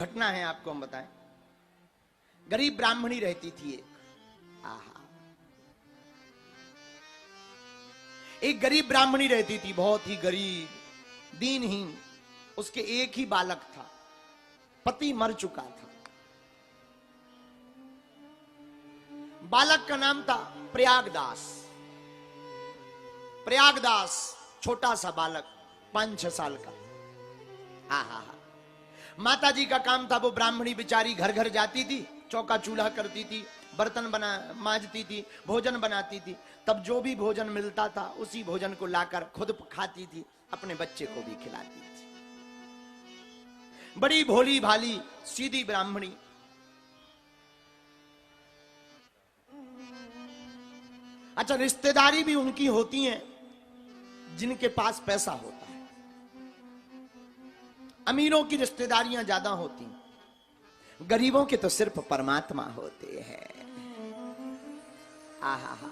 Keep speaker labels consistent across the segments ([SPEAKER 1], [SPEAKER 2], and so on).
[SPEAKER 1] घटना है, आपको हम बताएं। गरीब ब्राह्मणी रहती थी एक। आहा, एक गरीब ब्राह्मणी रहती थी, बहुत ही गरीब, दीनहीन। उसके एक ही बालक था, पति मर चुका था। बालक का नाम था प्रयागदास। प्रयागदास छोटा सा बालक, 5-6 साल का। आहा, माता जी का काम था, वो ब्राह्मणी बेचारी घर घर जाती थी, चौका चूल्हा करती थी, बर्तन मांजती थी, भोजन बनाती थी। तब जो भी भोजन मिलता था उसी भोजन को लाकर खुद खाती थी, अपने बच्चे को भी खिलाती थी। बड़ी भोली भाली सीधी ब्राह्मणी। अच्छा, रिश्तेदारी भी उनकी होती है जिनके पास पैसा होता है। अमीरों की रिश्तेदारियां ज्यादा होती, गरीबों के तो सिर्फ परमात्मा होते हैं। आहा,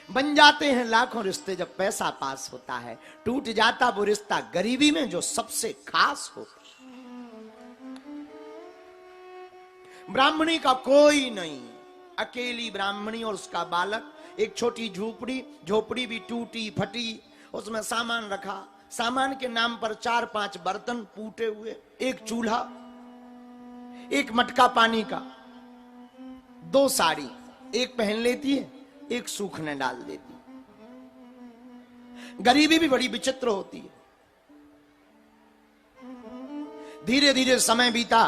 [SPEAKER 1] बन जाते हैं लाखों रिश्ते जब पैसा पास होता है, टूट जाता वो रिश्ता गरीबी में जो सबसे खास होता है। ब्राह्मणी का कोई नहीं, अकेली ब्राह्मणी और उसका बालक, एक छोटी झोपड़ी, झोपड़ी भी टूटी फटी, उसमें सामान रखा, सामान के नाम पर 4-5 बर्तन फूटे हुए, एक चूल्हा, एक मटका पानी का, 2 साड़ी, एक पहन लेती है, एक सूखने डाल देती। गरीबी भी बड़ी विचित्र होती है। धीरे धीरे समय बीता,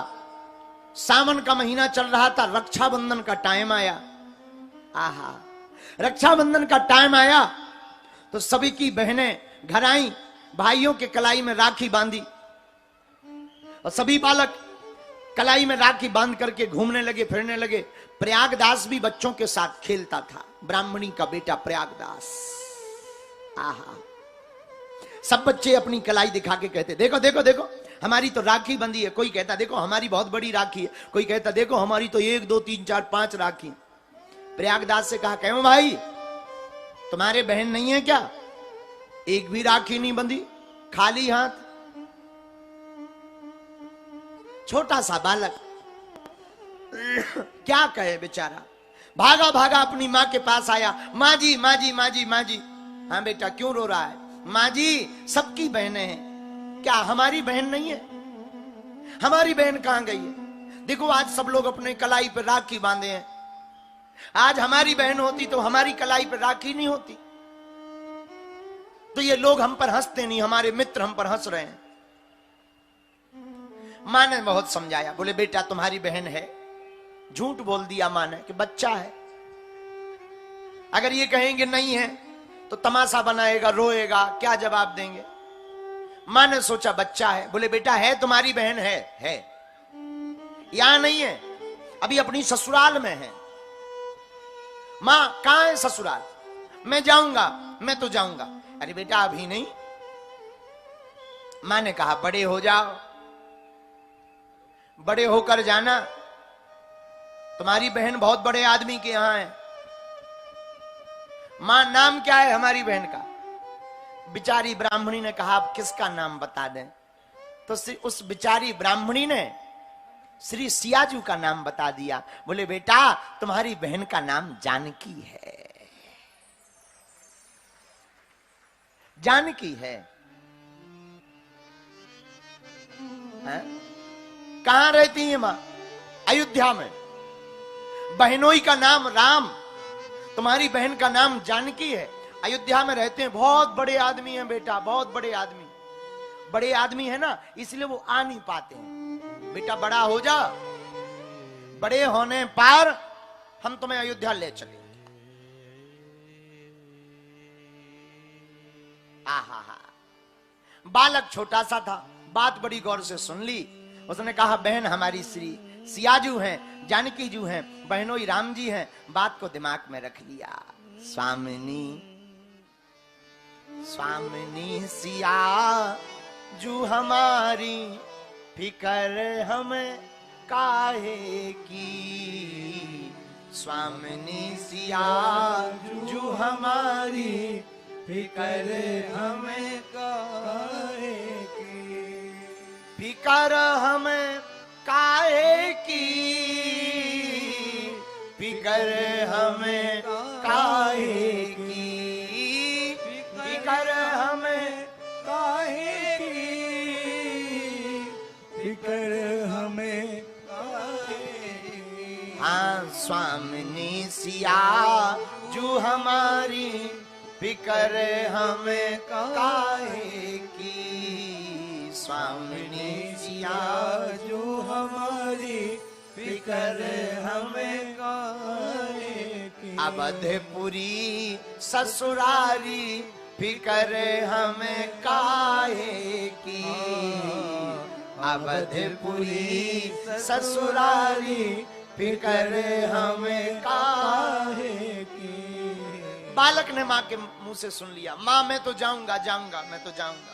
[SPEAKER 1] सावन का महीना चल रहा था, रक्षाबंधन का टाइम आया। आहा, रक्षाबंधन का टाइम आया तो सभी की बहनें घर आई, भाइयों के कलाई में राखी बांधी, और सभी बालक कलाई में राखी बांध करके घूमने लगे, फिरने लगे। प्रयागदास भी बच्चों के साथ खेलता था, ब्राह्मणी का बेटा प्रयागदास। आहा, सब बच्चे अपनी कलाई दिखा के कहते, देखो देखो देखो, हमारी तो राखी बंधी है। कोई कहता देखो हमारी बहुत बड़ी राखी है, कोई कहता देखो हमारी तो 1 2 3 4 5 राखी। प्रयागदास से कहा, क्यों भाई, तुम्हारे बहन नहीं है क्या? एक भी राखी नहीं बंधी, खाली हाथ। छोटा सा बालक क्या कहे बेचारा, भागा भागा अपनी मां के पास आया। माँ जी माँ जी माँ जी माँ जी। हाँ बेटा, क्यों रो रहा है? माँ जी, सबकी बहनें हैं, क्या हमारी बहन नहीं है? हमारी बहन कहां गई है? देखो आज सब लोग अपने कलाई पर राखी बांधे हैं, आज हमारी बहन होती तो हमारी कलाई पर राखी नहीं होती। तो ये लोग हम पर हंसते नहीं, हमारे मित्र हम पर हंस रहे हैं। मां ने बहुत समझाया, बोले बेटा तुम्हारी बहन है। झूठ बोल दिया मां ने कि बच्चा है। अगर ये कहेंगे नहीं है तो तमाशा बनाएगा, रोएगा, क्या जवाब देंगे? मां ने सोचा बच्चा है। बोले बेटा है, तुम्हारी बहन है। यहां नहीं है, अभी अपनी ससुराल में है। मां, कहां है ससुराल? मैं जाऊंगा, मैं तो जाऊंगा। अरे बेटा अभी नहीं। मां ने कहा बड़े हो जाओ, बड़े होकर जाना, तुम्हारी बहन बहुत बड़े आदमी के यहां है। मां, नाम क्या है हमारी बहन का? बिचारी ब्राह्मणी ने कहा आप किसका नाम बता दें? तो उस बिचारी ब्राह्मणी ने श्री सियाजू का नाम बता दिया। बोले बेटा तुम्हारी बहन का नाम जानकी है। जानकी है। कहां रहती है मां? अयोध्या में। बहनोई का नाम राम, तुम्हारी बहन का नाम जानकी है। अयोध्या में रहते हैं, बहुत बड़े आदमी हैं बेटा, बहुत बड़े आदमी। बड़े आदमी है ना, इसलिए वो आ नहीं पाते हैं। बेटा बड़ा हो जा, बड़े होने पर हम तुम्हें अयोध्या ले चलेंगे। आहा, बालक छोटा सा था, बात बड़ी गौर से सुन ली। उसने कहा बहन हमारी श्री सियाजू हैं, जानकी जू हैं, बहनोई राम जी हैं। बात को दिमाग में रख लिया। स्वामिनी स्वामिनी सिया जू हमारी, फिकर हमें काहे की। स्वामिनी सिया जू हमारी, फिकर हमें काहे की। फिकर हमें काहे की, फिकर हमें काहे की, फिकर हमें काहे की,
[SPEAKER 2] फिकर हमें काहे की।
[SPEAKER 1] हाँ स्वामिनी सिया जो हमारी, फिकर हमें काहे की, स्वामिनी सिया
[SPEAKER 2] जो हमारी, फिकर हमें काहे की।
[SPEAKER 1] अवधपुरी ससुरारी, फिकर हमें काहे की, अवधपुरी ससुरारी, फिकर हमें काहे की। बालक ने माँ के मुंह से सुन लिया, माँ मैं तो जाऊंगा जाऊंगा, मैं तो जाऊंगा,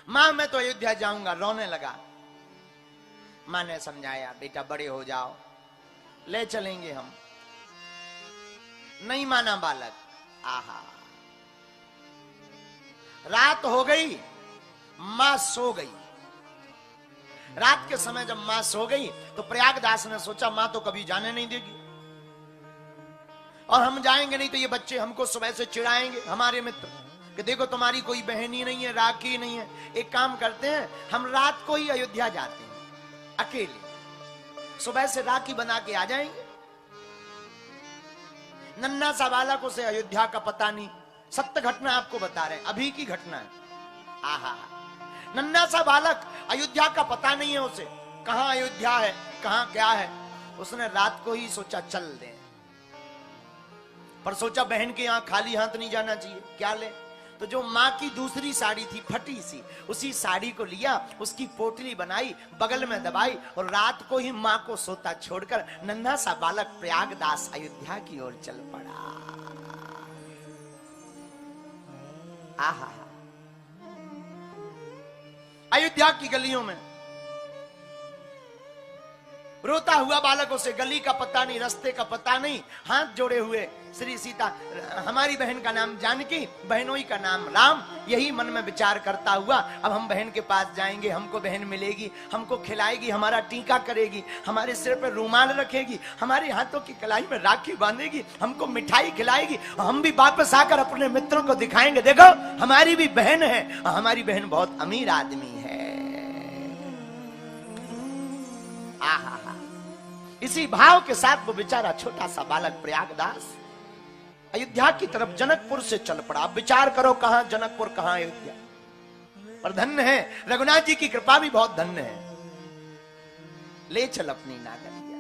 [SPEAKER 1] माँ मैं तो अयोध्या जाऊंगा। रोने लगा। माँ ने समझाया, बेटा बड़े हो जाओ, ले चलेंगे हम। नहीं माना बालक। आहा, रात हो गई, मां सो गई। रात के समय जब मां सो गई तो प्रयागदास ने सोचा मां तो कभी जाने नहीं देगी, और हम जाएंगे नहीं तो ये बच्चे हमको सुबह से चिढ़ाएंगे, हमारे मित्र, कि देखो तुम्हारी कोई बहन ही नहीं है, राखी नहीं है। एक काम करते हैं, हम रात को ही अयोध्या जाते हैं अकेले, सुबह से राखी बना के आ जाएंगे। नन्हा सा बालक, उसे अयोध्या का पता नहीं, सत्य घटना आपको बता रहे हैं, अभी की घटना है। आहा, नन्हा सा बालक, अयोध्या का पता नहीं है उसे, कहां अयोध्या है, कहां क्या है। उसने रात को ही सोचा चल दें, पर सोचा बहन के यहां खाली हाथ नहीं जाना चाहिए, क्या ले। तो जो माँ की दूसरी साड़ी थी फटी सी, उसी साड़ी को लिया, उसकी पोटली बनाई, बगल में दबाई, और रात को ही माँ को सोता छोड़कर नन्हा सा बालक प्रयागदास अयोध्या की ओर चल पड़ा। आहा, अयोध्या की गलियों में रोता हुआ बालक, उसे गली का पता नहीं, रास्ते का पता नहीं, हाथ जोड़े हुए श्री सीता, हमारी बहन का नाम जानकी, बहनोई का नाम राम, यही मन में विचार करता हुआ, अब हम बहन के पास जाएंगे, हमको बहन मिलेगी, हमको खिलाएगी, हमारा टीका करेगी, हमारे सिर पर रूमाल रखेगी, हमारे हाथों की कलाई में राखी बांधेगी, हमको मिठाई खिलाएगी, और हम भी वापस आकर अपने मित्रों को दिखाएंगे, देखो हमारी भी बहन है, और हमारी बहन बहुत अमीर आदमी है। आहा, इसी भाव के साथ वो बेचारा छोटा सा बालक प्रयागदास अयोध्या की तरफ जनकपुर से चल पड़ा। अब विचार करो, कहां जनकपुर, कहां अयोध्या, पर धन्य है, रघुनाथ जी की कृपा भी बहुत धन्य है। ले चल अपनी नागरिया,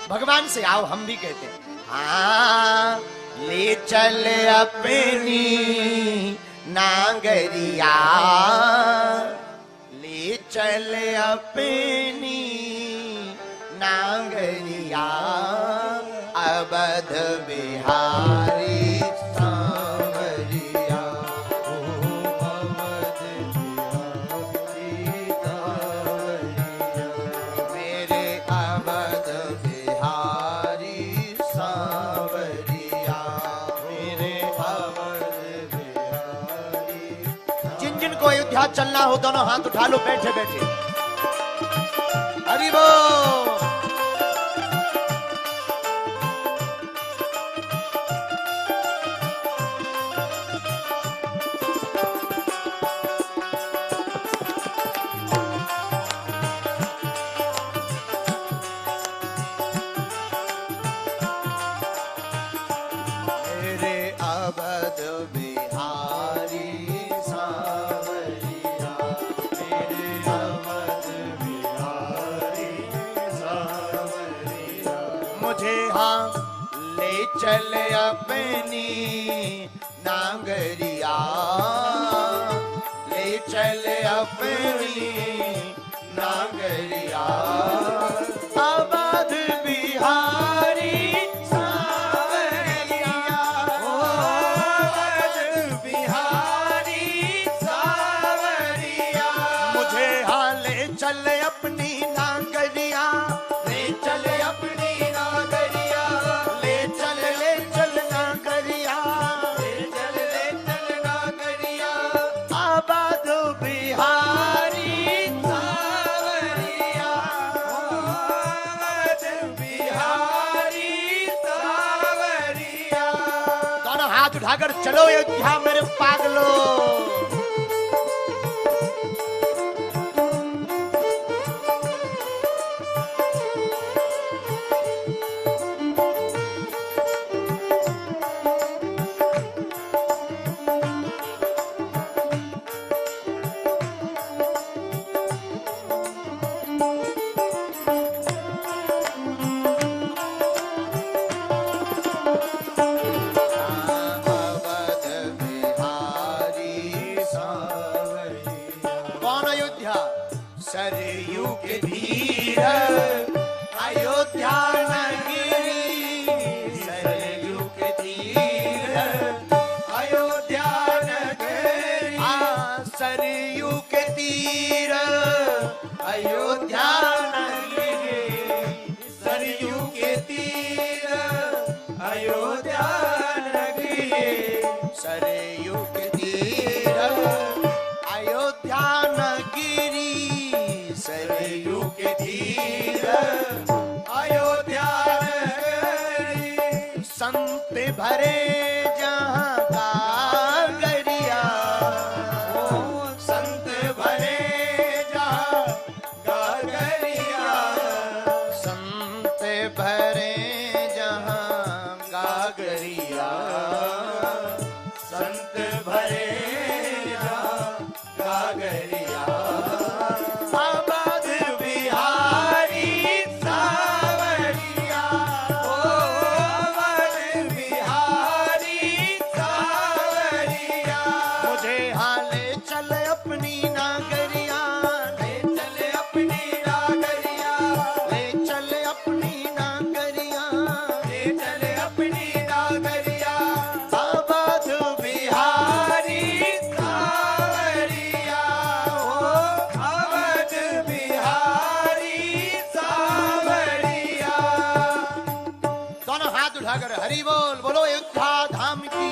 [SPEAKER 1] भगवान से आओ, हम भी कहते हैं, हाँ ले चल अपनी नागरिया, ले चल अपनी नागरिया, अवध बिहारी सांवरिया,
[SPEAKER 2] अवध बिहारी सांवरिया,
[SPEAKER 1] मेरे अवध बिहारी सांवरिया,
[SPEAKER 2] मेरे अवध बिहारी।
[SPEAKER 1] जिन जिन को अयोध्या चलना हो दोनों हाथ उठा लो बैठे बैठे। हरि बोल। मेरे अवध बिहारी सांवरिया,
[SPEAKER 2] मेरे अवध बिहारी सांवरिया,
[SPEAKER 1] मुझे हाँ ले चल अपनी नागरिया, ले चल अपनी नागरिया, अवध बिहारी सांवरिया,
[SPEAKER 2] अवध बिहारी सांवरिया,
[SPEAKER 1] मुझे हाँ ले चल अपनी नागरिया, ले चल अपनी नागरिया, ले चल नागरिया,
[SPEAKER 2] ले चल
[SPEAKER 1] उठाकर चलो अयोध्या मेरे पागलो। सरयू के तीर अयोध्या नगरी, सरयू के तीर अयोध्या नगरी, सरयू के तीर अयोध्या नगरी, सरयू के तीर अयोध्या नगरी, सरयू के तीर अयोध्या नगरी, सरयू के तीर अयोध्या नगरी, संत भरे जहाँ गागरिया, संत भरे जहाँ गागरिया, संत भरे जहाँ गागरिया, संत भरे जहाँ गागरिया। अवध बिहारी सावरिया, ओ अवध बिहारी सावरिया, मुझे हाले चल अपनी नागरिया, ले चल अपनी नागरिया, ले चल अपनी नागरिया, ले चल अपनी नागरिया। अवध बिहारी सावरिया, ओ अवध बिहारी सावरिया। दोनों हाथ उठाकर हरि बोल बोलो अयोध्या धाम की।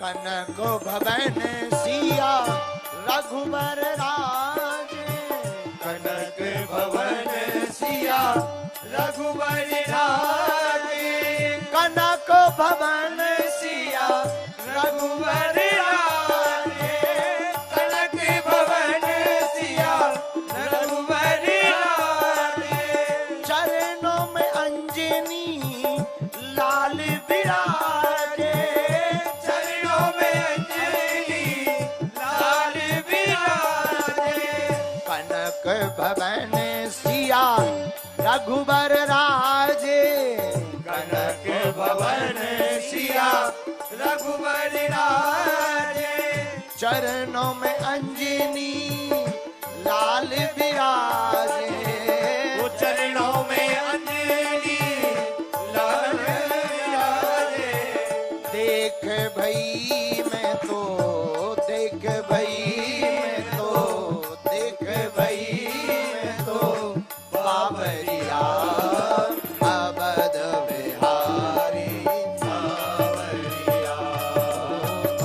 [SPEAKER 1] कनक भवन सिया रघुबर राज, कनक भवन सिया रघुबर राज, कनक भवन सिया रघुबर राज, कनक भवन सिया रघुबर राज, चरणों में अंजनी लाल विराजे, चरणों में अंजनी लाल विराजे, कनक भवन सिया रघुबर राजे, कनक भवन सिया रघुबर राजे, चरणों में अंजनी लाल विराजे, वो चरणों में अंजनी लाल विराजे। देख भई मैं तो, देख भई मैं तो, देख भई मैं तो बाबरिया, अवध बिहारी सावरिया,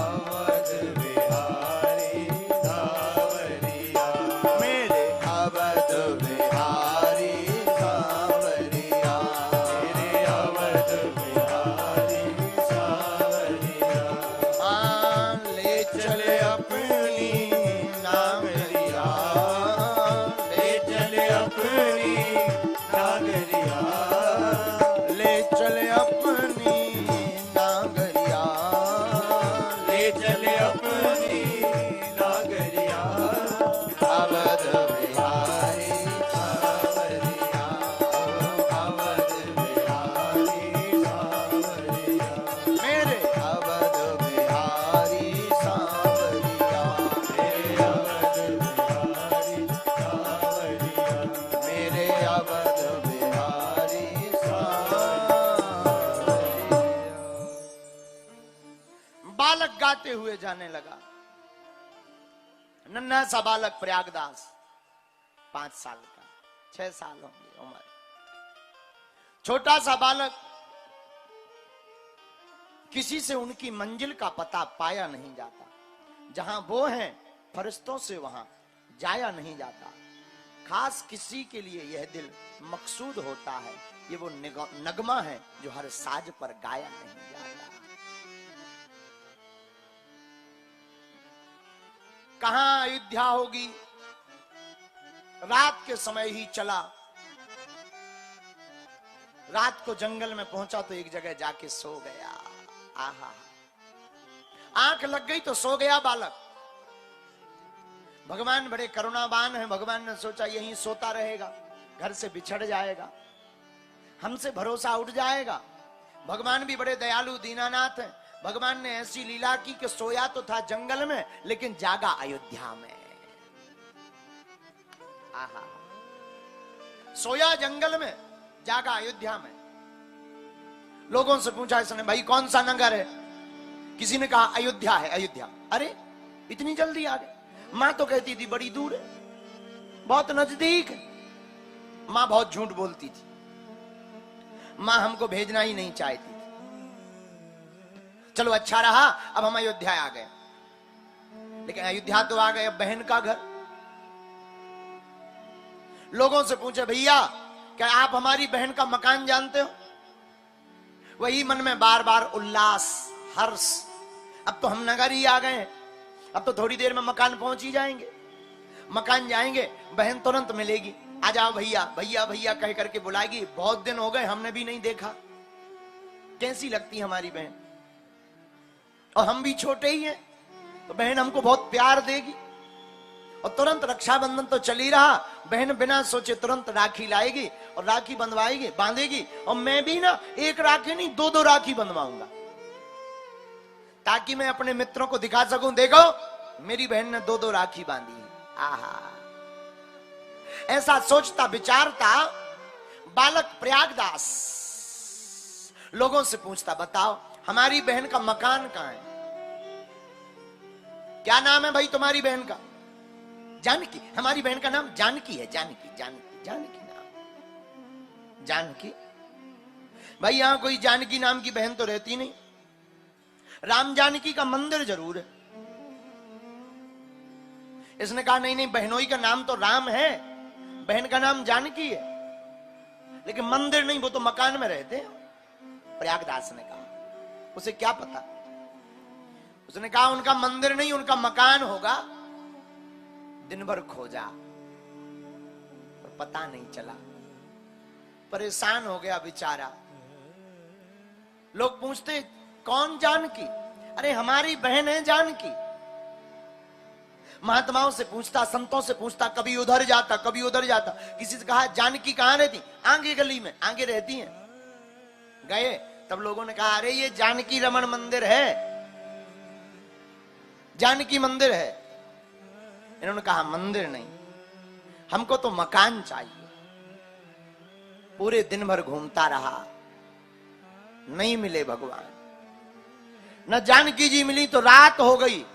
[SPEAKER 1] अवध बिहारी सावरिया, मेरे अवध बिहारी सावरिया, मेरे अवध बिहारी सावरिया। ले बालक गाते हुए जाने लगा। नन्हा सा बालक प्रयागदास, 5 साल का, 6 साल होंगे उम्र। छोटा सा बालक, किसी से उनकी मंजिल का पता पाया नहीं जाता। जहां वो हैं फरिश्तों से वहां जाया नहीं जाता। खास किसी के लिए यह दिल मकसूद होता है। ये वो नगमा है जो हर साज पर गाया नहीं जाता। कहां अयोध्या होगी? रात के समय ही चला। रात को जंगल में पहुंचा तो एक जगह जाके सो गया। आहा, आंख लग गई तो सो गया बालक। भगवान बड़े करुणावान हैं। भगवान ने सोचा यहीं सोता रहेगा, घर से बिछड़ जाएगा, हमसे भरोसा उठ जाएगा। भगवान भी बड़े दयालु दीनानाथ हैं। भगवान ने ऐसी लीला की कि सोया तो था जंगल में, लेकिन जागा अयोध्या में। आहा, सोया जंगल में, जागा अयोध्या में। लोगों से पूछा इसने, भाई कौन सा नगर है? किसी ने कहा अयोध्या है। अयोध्या? अरे इतनी जल्दी आ गए। मां तो कहती थी बड़ी दूर है, बहुत नजदीक है। मां बहुत झूठ बोलती थी। मां हमको भेजना ही नहीं चाहती थी। चलो अच्छा रहा, अब हम अयोध्या आ गए। लेकिन अयोध्या तो आ गए, अब बहन का घर। लोगों से पूछे, भैया क्या आप हमारी बहन का मकान जानते हो? वही मन में बार बार उल्लास, हर्ष। अब तो हम नगर ही आ गए हैं, अब तो थोड़ी देर में मकान पहुंच ही जाएंगे। मकान जाएंगे, बहन तुरंत मिलेगी। आ जाओ भैया, भैया भैया कह करके बुलाएगी। बहुत दिन हो गए, हमने भी नहीं देखा। कैसी लगती हमारी बहन? और हम भी छोटे ही हैं, तो बहन हमको बहुत प्यार देगी। और तुरंत रक्षाबंधन तो चल ही रहा, बहन बिना सोचे तुरंत राखी लाएगी और राखी बंधवाएगी, बांधेगी। और मैं भी ना एक राखी नहीं, 2-2 राखी बंधवाऊंगा, ताकि मैं अपने मित्रों को दिखा सकूं, देखो मेरी बहन ने 2-2 राखी बांधी है। आहा, ऐसा सोचता विचारता बालक प्रयागदास लोगों से पूछता, बताओ हमारी बहन का मकान कहां है? क्या नाम है भाई तुम्हारी बहन का? जानकी। हमारी बहन का नाम जानकी है। जानकी, जानकी, जानकी नाम। जानकी? भाई यहां कोई जानकी नाम की बहन तो रहती नहीं। राम जानकी का मंदिर जरूर है। इसने कहा नहीं नहीं, बहनोई का नाम तो राम है, बहन का नाम जानकी है, लेकिन मंदिर नहीं, वो तो मकान में रहते हैं। प्रयागदास ने कहा, उसे क्या पता? उसने कहा उनका मंदिर नहीं, उनका मकान होगा। दिन भर खोजा पर पता नहीं चला। परेशान हो गया बेचारा। लोग पूछते, कौन जानकी? अरे हमारी बहन है जानकी। महात्माओं से पूछता, संतों से पूछता, कभी उधर जाता कभी उधर जाता। किसी से कहा जानकी कहां रहती? आगे गली में, आगे रहती हैं। गए तब लोगों ने कहा, अरे ये जानकी रमन मंदिर है, जानकी मंदिर है। इन्होंने कहा मंदिर नहीं, हमको तो मकान चाहिए। पूरे दिन भर घूमता रहा, नहीं मिले भगवान। न जानकी जी मिली तो रात हो गई।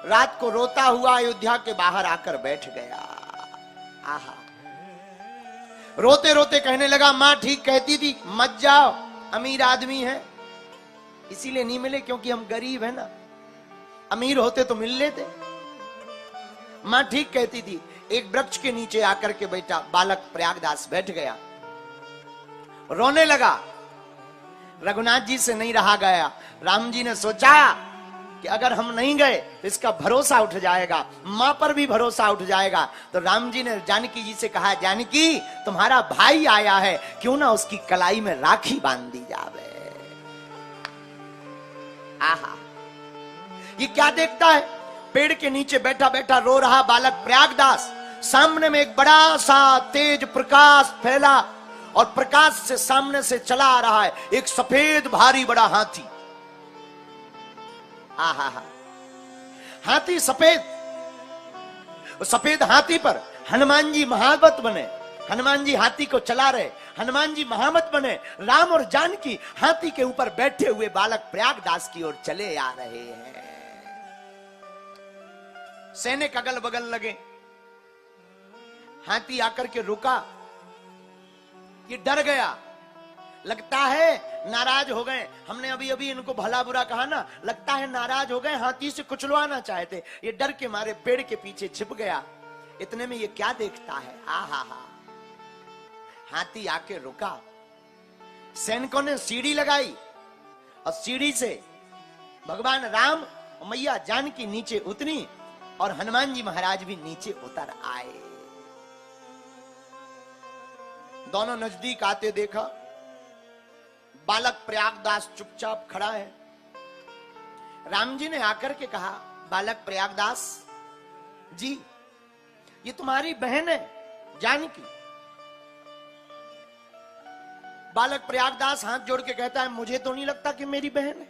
[SPEAKER 1] रात को रोता हुआ अयोध्या के बाहर आकर बैठ गया। आहा, रोते रोते कहने लगा, मां ठीक कहती थी, मत जाओ, अमीर आदमी है, इसीलिए नहीं मिले, क्योंकि हम गरीब है ना। अमीर होते तो मिल लेते। मां ठीक कहती थी। एक वृक्ष के नीचे आकर के बैठा बालक प्रयागदास बैठ गया, रोने लगा। रघुनाथ जी से नहीं रहा गया। राम जी ने सोचा कि अगर हम नहीं गए तो इसका भरोसा उठ जाएगा, मां पर भी भरोसा उठ जाएगा। तो राम जी ने जानकी जी से कहा, जानकी तुम्हारा भाई आया है, क्यों ना उसकी कलाई में राखी बांध दी जावे। आहा, ये क्या देखता है? पेड़ के नीचे बैठा बैठा रो रहा बालक प्रयागदास। सामने में एक बड़ा सा तेज प्रकाश फैला और प्रकाश से सामने से चला आ रहा है एक सफेद भारी बड़ा हाथी। आहा, हाथी सफेद। सफेद हाथी पर हनुमान जी महावत बने। हनुमान जी हाथी को चला रहे। हनुमान जी महामत बने, राम और जानकी हाथी के ऊपर बैठे हुए बालक प्रयागदास की ओर चले आ रहे हैं। सैनिक अगल बगल लगे, हाथी आकर के रुका, ये डर गया, लगता है नाराज हो गए। हमने अभी अभी इनको भला बुरा कहा ना, लगता है नाराज हो गए, हाथी से कुचलवाना चाहते। ये डर के मारे पेड़ के पीछे छिप गया। इतने में ये क्या देखता है, आहा हा, हाथी आके रुका। सैनिकों ने सीढ़ी लगाई और सीढ़ी से भगवान राम और मैया जानकी नीचे उतरी और हनुमान जी महाराज भी नीचे उतर आए। दोनों नजदीक आते देखा, बालक प्रयागदास चुपचाप खड़ा है। राम जी ने आकर के कहा, बालक प्रयागदास जी, ये तुम्हारी बहन है जानकी। बालक प्रयागदास हाथ जोड़ के कहता है, मुझे तो नहीं लगता कि मेरी बहन है।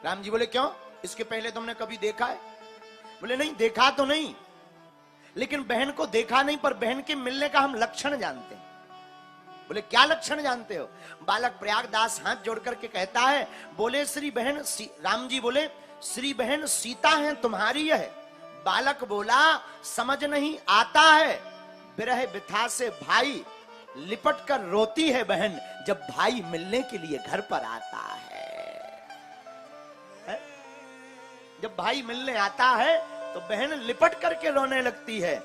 [SPEAKER 1] राम जी बोले, क्यों, इसके पहले तुमने कभी देखा है? बोले, नहीं देखा तो नहीं, लेकिन बहन को देखा नहीं, पर बहन के मिलने का हम लक्षण जानते हैं। बोले, क्या लक्षण जानते हो? बालक प्रयागदास हाथ जोड़ करके कहता है, बोले श्री बहन, राम जी बोले, श्री बहन सीता है तुम्हारी है। बालक बोला, समझ नहीं आता है, विरह बिथा से भाई लिपट कर रोती है बहन, जब भाई मिलने के लिए घर पर आता है? जब भाई मिलने आता है तो बहन लिपट करके रोने लगती है।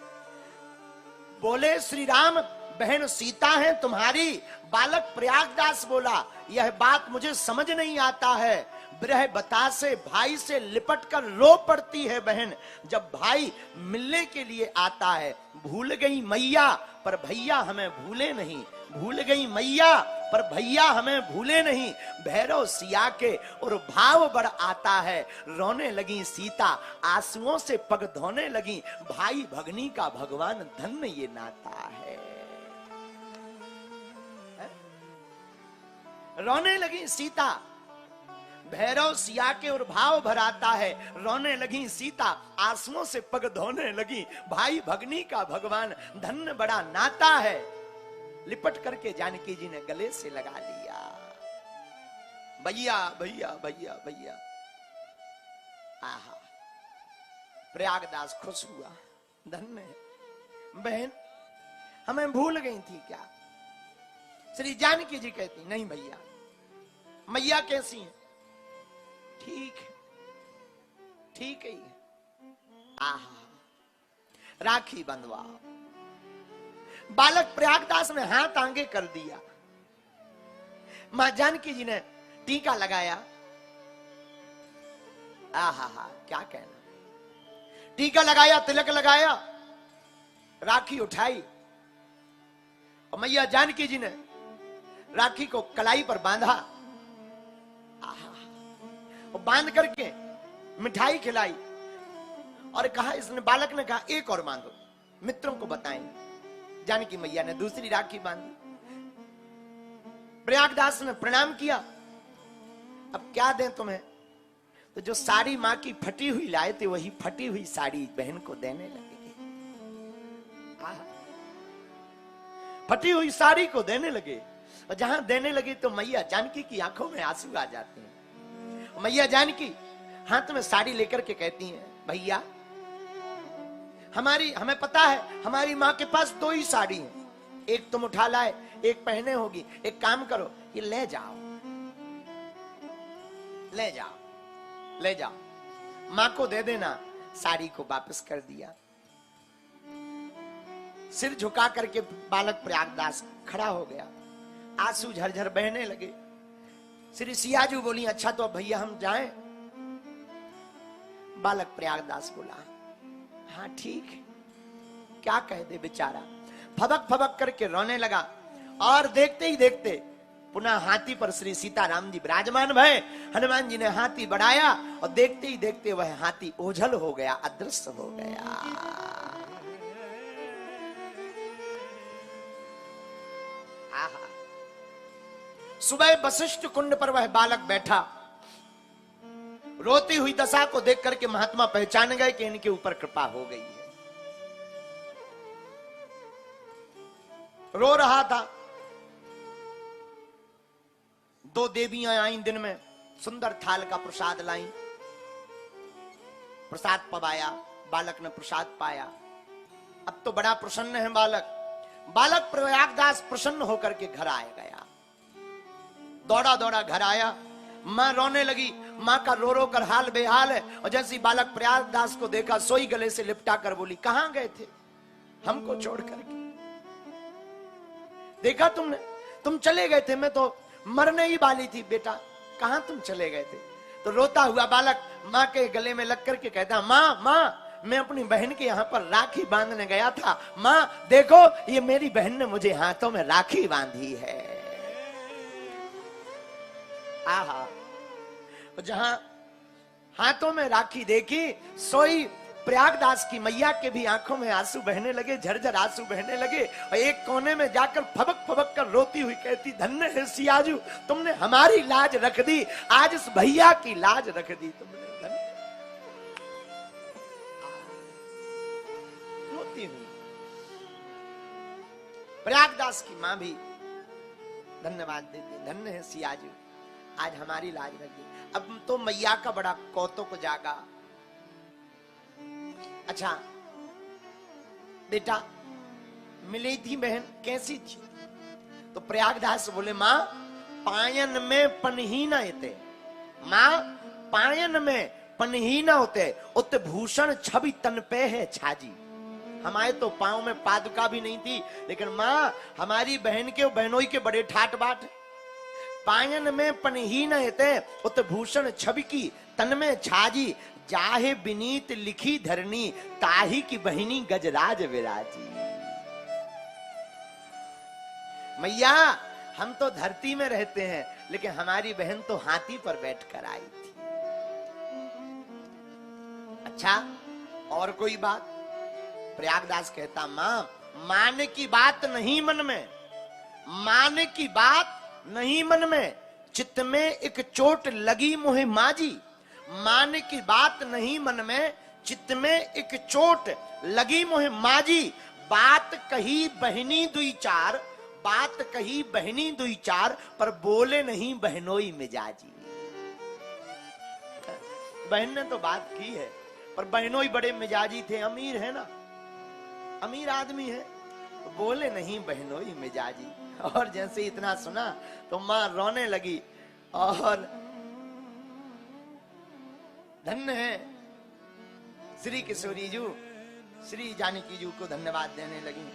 [SPEAKER 1] बोले श्री राम, बहन सीता है तुम्हारी। बालक प्रयागदास बोला, यह बात मुझे समझ नहीं आता है, विरह बता से भाई से लिपट कर रो पड़ती है बहन, जब भाई मिलने के लिए आता है। भूल गई मैया पर भैया हमें भूले नहीं, भूल गई मैया पर भैया हमें भूले नहीं, भैरव सिया के और भाव बढ़ आता है। रोने लगी सीता, आंसुओं से पग धोने लगी, भाई भगनी का भगवान धन्य ये नाता है। रोने लगी सीता, भैरव सिया के और भाव भराता है। रोने लगी सीता, आंसुओं से पग धोने लगी, भाई भगनी का भगवान धन्य बड़ा नाता है। लिपट करके जानकी जी ने गले से लगा लिया, भैया भैया भैया भैया। आहा, प्रयागदास खुश हुआ, धन्य है बहन, हमें भूल गई थी क्या? श्री जानकी जी कहती, नहीं भैया, मैया कैसी है? ठीक है, ठीक है। आहा, राखी बंधवा। बालक प्रयागदास ने हाथ आगे कर दिया, मां जानकी जी ने टीका लगाया। आहा हा, क्या कहना, टीका लगाया, तिलक लगाया, राखी उठाई और मैया जानकी जी ने राखी को कलाई पर बांधा। आहा, और बांध करके मिठाई खिलाई और कहा, इसने बालक ने कहा, एक और बांधो, मित्रों को बताएं। जानकी मैया ने दूसरी राखी बांधी। प्रयागदास ने प्रणाम किया, अब क्या दें तुम्हें? तो जो साड़ी मां की फटी हुई लाए थे, वही फटी हुई साड़ी बहन को देने लगे। फटी हुई साड़ी को देने लगे, और जहां देने लगे तो मैया जानकी की आंखों में आंसू आ जाते हैं। मैया जानकी हाथ में साड़ी लेकर के कहती हैं, भैया हमें पता है हमारी माँ के पास दो ही साड़ी हैं, एक तुम उठा लाए, एक पहने होगी। एक काम करो, ये ले जाओ, ले जाओ, ले जाओ, माँ को दे देना। साड़ी को वापस कर दिया। सिर झुका करके बालक प्रयागदास खड़ा हो गया, आंसू झरझर बहने लगे। श्री सियाजू बोली, अच्छा तो अब भैया हम जाएं? बालक प्रयागदास बोला, हाँ ठीक है, क्या कह दे बेचारा। फबक फबक करके रोने लगा और देखते ही देखते पुनः हाथी पर श्री सीताराम जी विराजमान भय। हनुमान जी ने हाथी बढ़ाया और देखते ही देखते वह हाथी ओझल हो गया, अदृश्य हो गया। आहा, सुबह वशिष्ठ कुंड पर वह बालक बैठा, रोती हुई दशा को देख करके महात्मा पहचान गए कि इनके ऊपर कृपा हो गई है। रो रहा था, दो देवियां आईं दिन में, सुंदर थाल का प्रसाद लाई, प्रसाद पवाया, बालक ने प्रसाद पाया। अब तो बड़ा प्रसन्न है बालक। बालक प्रयागदास प्रसन्न होकर के घर आया गया, दौड़ा दौड़ा घर आया। मां रोने लगी, मां का रो रो कर हाल बेहाल है। और जैसे ही बालक प्रयागदास को देखा, सोई गले से लिपटा कर बोली, कहां गए थे हमको छोड़ करके? देखा तुमने, तुम चले गए थे, मैं तो मरने ही वाली थी बेटा, कहां तुम चले गए थे? तो रोता हुआ बालक मां के गले में लग करके कहता, मां मां, मैं अपनी बहन के यहाँ पर राखी बांधने गया था। मां देखो, ये मेरी बहन ने मुझे हाथों में राखी बांधी है। आहा, जहां हाथों में राखी देखी, सोई प्रयागदास की मैया के भी आंखों में आंसू बहने लगे, झरझर आंसू बहने लगे। और एक कोने में जाकर फबक फबक कर रोती हुई कहती, धन्य है सियाजू, तुमने हमारी लाज रख दी, आज इस भैया की लाज रख दी तुमने। रोती हुई प्रयागदास की मां भी धन्यवाद देती, धन्य है सियाजू, आज हमारी लाज रख दी। अब तो मैया का बड़ा कौतुक जागा। अच्छा बेटा, मिली थी बहन, कैसी थी? तो प्रयागदास बोले, मां पायन में पनहीना होते, मां पायन में पनहीना होते, उत भूषण छवि तन पे है छाजी। हमारे तो पांव में पादुका भी नहीं थी, लेकिन मां हमारी बहन के बहनोई के बड़े ठाट बाट। पायन में पनहीन हेते, उत भूषण छवि की तन में छाजी, जाहे बिनीत लिखी धरनी, ताही की बहिनी गजराज विराजी। मैया, हम तो धरती में रहते हैं, लेकिन हमारी बहन तो हाथी पर बैठकर आई थी। अच्छा, और कोई बात? प्रयागदास कहता, मां मान की बात नहीं मन में, मान की बात नहीं मन में, चित्त में एक चोट लगी मुहे माजी। मान की बात नहीं मन में, चित्त में एक चोट लगी मुहे माजी। बात कही बहनी दुई चार, बात कही बहनी दुई चार, पर बोले नहीं बहनोई मिजाजी। बहन ने तो बात की है, पर बहनोई बड़े मिजाजी थे, अमीर है ना, अमीर आदमी है, तो बोले नहीं बहनोई मिजाजी। और जैसे इतना सुना तो मां रोने लगी, और धन्य है श्री किशोरी जू, श्री जानकी जू को धन्यवाद देने लगी।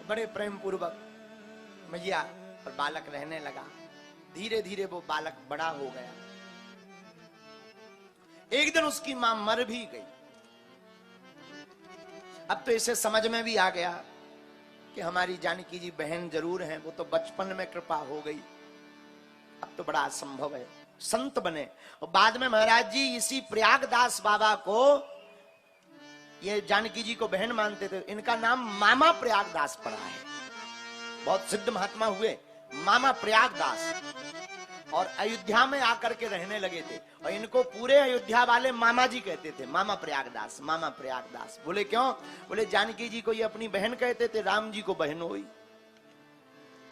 [SPEAKER 1] बड़े प्रेम पूर्वक मैया और बालक रहने लगा। धीरे धीरे वो बालक बड़ा हो गया। एक दिन उसकी मां मर भी गई। अब तो इसे समझ में भी आ गया कि हमारी जानकी जी बहन जरूर हैं, वो तो बचपन में कृपा हो गई, अब तो बड़ा असंभव है। संत बने, और बाद में महाराज जी इसी प्रयागदास बाबा को, ये जानकी जी को बहन मानते थे, इनका नाम मामा प्रयागदास पड़ा है। बहुत सिद्ध महात्मा हुए मामा प्रयागदास, और अयोध्या में आकर के रहने लगे थे, और इनको पूरे अयोध्या वाले मामा जी कहते थे, मामा प्रयागदास, मामा प्रयागदास। बोले क्यों? बोले जानकी जी को ये अपनी बहन कहते थे, राम जी को बहन हुई।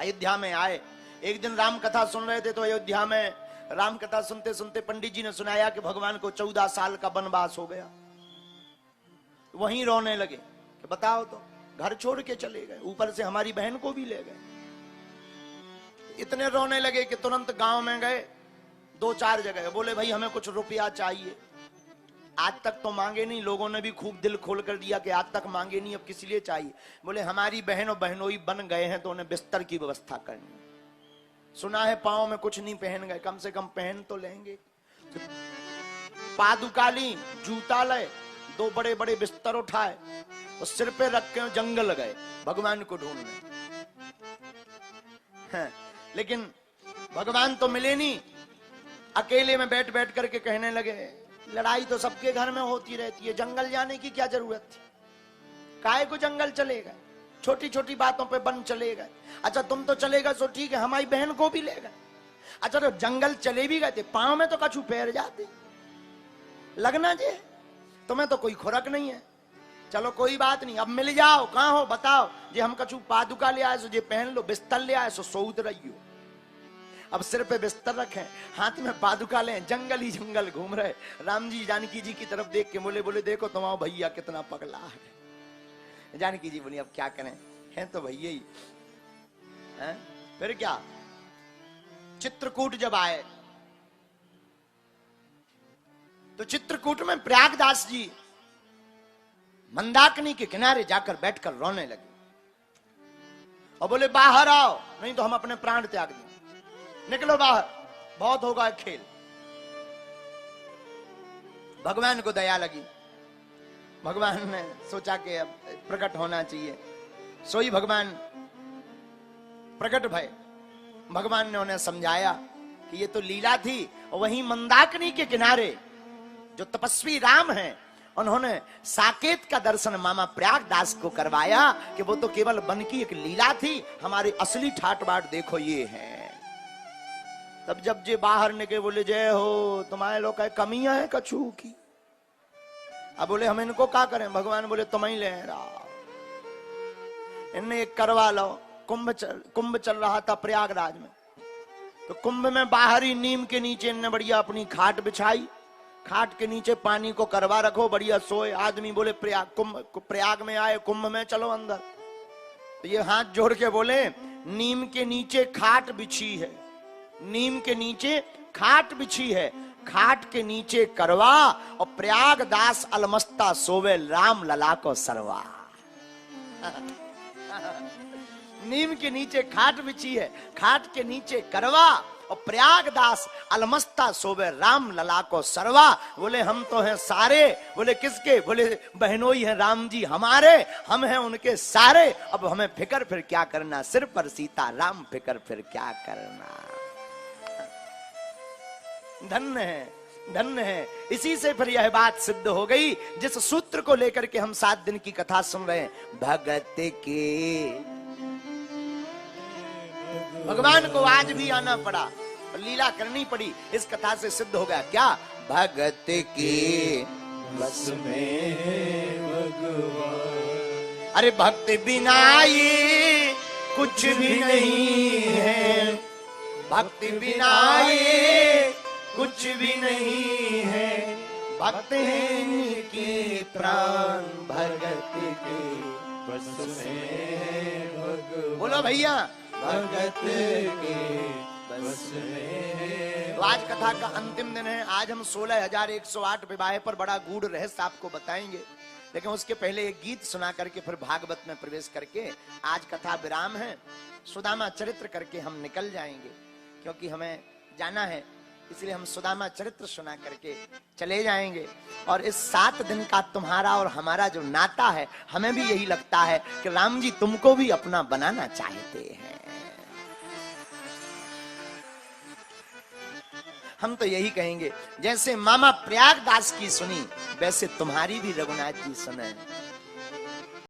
[SPEAKER 1] अयोध्या में आए, एक दिन राम कथा सुन रहे थे, तो अयोध्या में राम कथा सुनते सुनते पंडित जी ने सुनाया कि भगवान को 14 साल का वनवास हो गया। वहीं रोने लगे कि बताओ तो, घर छोड़ के चले गए, ऊपर से हमारी बहन को भी ले गए। इतने रोने लगे कि तुरंत गांव में गए, 2-4 जगह, बोले भाई हमें कुछ रुपया चाहिए। आज तक तो मांगे नहीं, लोगों ने भी खूब दिल खोल कर दिया कि आज तक मांगे नहीं, अब किस लिए चाहिए? बोले हमारी बहन और बहनोई बन गए हैं, तो उन्हें बिस्तर की व्यवस्था करनी। सुना है पांव में कुछ नहीं पहन गए, कम से कम पहन तो लेंगे। पादुकाली जूता ले, 2 बड़े बड़े बिस्तर उठाए, और सिर पे रख के जंगल गए भगवान को ढूंढने। लेकिन भगवान तो मिले नहीं। अकेले में बैठ बैठ करके कहने लगे, लड़ाई तो सबके घर में होती रहती है, जंगल जाने की क्या जरूरत थी? काहे को जंगल चले गए? छोटी छोटी बातों पे बन चले गए। अच्छा तुम तो चले गए सो ठीक है, हमारी बहन को भी ले गए। अच्छा तो जंगल चले भी गए थे, पांव में तो कछु पैर जाते, लगना जे तुम्हें तो कोई खुरक नहीं है। चलो कोई बात नहीं, अब मिल जाओ, कहां हो बताओ, जे हम कछु पादुका ले आए सो जे पहन लो, बिस्तर ले आए सो सोउत रहियो। अब सिर पे बिस्तर रखें, हाथ में पादुका लें, जंगल ही जंगल घूम रहे। राम जी जानकी जी की तरफ देख के बोले देखो तुम्हारा भैया कितना पगला है। जानकी जी बोली अब क्या करें, हैं तो भैया ही हैं। फिर क्या, चित्रकूट जब आए तो चित्रकूट में प्रयागदास जी मंदाकिनी के किनारे जाकर बैठकर रोने लगे और बोले बाहर आओ, नहीं तो हम अपने प्राण त्याग दें, निकलो बाहर, बहुत होगा खेल। भगवान को दया लगी, भगवान ने सोचा कि अब प्रकट होना चाहिए, सोई भगवान प्रकट भय। भगवान ने उन्हें समझाया कि ये तो लीला थी। और वहीं मंदाकिनी के किनारे जो तपस्वी राम हैं, उन्होंने साकेत का दर्शन मामा प्रयागदास को करवाया कि वो तो केवल बन की एक लीला थी, हमारी असली ठाट बाट देखो ये है। तब जब जे बाहर निकले बोले जय हो, तुम्हारे लोग का कमियां है कछू की। अब बोले हम इनको क्या करें, भगवान बोले तुम ही ले रहा, इनने एक करवा लो। कुंभ चल रहा था प्रयागराज में, तो कुंभ में बाहर ही नीम के नीचे इनने बढ़िया अपनी खाट बिछाई, खाट के नीचे पानी को करवा रखो, बढ़िया सोए। आदमी बोले प्रयाग में आए, कुंभ में चलो अंदर। तो ये हाथ जोड़ के बोले नीम के नीचे खाट बिछी है, नीम के नीचे खाट बिछी है, खाट के नीचे करवा, और प्रयागदास अलमस्ता सोवे राम लला को सरवा। नीम के नीचे खाट बिछी है, खाट के नीचे करवा, और प्रयागदास अलमस्ता सोवे राम लला को सरवा। बोले हम तो हैं सारे, बोले किसके, बोले बहनोई हैं राम जी हमारे, हम हैं उनके सारे, अब हमें फिक्र फिर क्या करना, सिर पर सीता राम फिक्र फिर क्या करना। धन्य है, धन्य है। इसी से फिर यह बात सिद्ध हो गई जिस सूत्र को लेकर के हम 7 दिन की कथा सुन रहे हैं। भगत के भगवान को आज भी आना पड़ा और लीला करनी पड़ी, इस कथा से सिद्ध हो गया क्या, भगत के बस में भगवान। अरे भक्त बिना ये कुछ भी नहीं है, भक्त बिना ये कुछ भी नहीं है, भक्त हैं इनके प्राण भगत के बस में भगवान। बोलो भैया भगत के बस में। तो आज कथा का अंतिम दिन है। आज हम 16,108 विवाह पर बड़ा गूढ़ रहस्य आपको बताएंगे, लेकिन उसके पहले एक गीत सुना करके फिर भागवत में प्रवेश करके आज कथा विराम है। सुदामा चरित्र करके हम निकल जाएंगे, क्योंकि हमें जाना है, इसलिए हम सुदामा चरित्र सुना करके चले जाएंगे। और इस 7 दिन का तुम्हारा और हमारा जो नाता है, हमें भी यही लगता है कि राम जी तुमको भी अपना बनाना चाहते हैं। हम तो यही कहेंगे, जैसे मामा प्रयागदास की सुनी, वैसे तुम्हारी भी रघुनाथ जी सुने।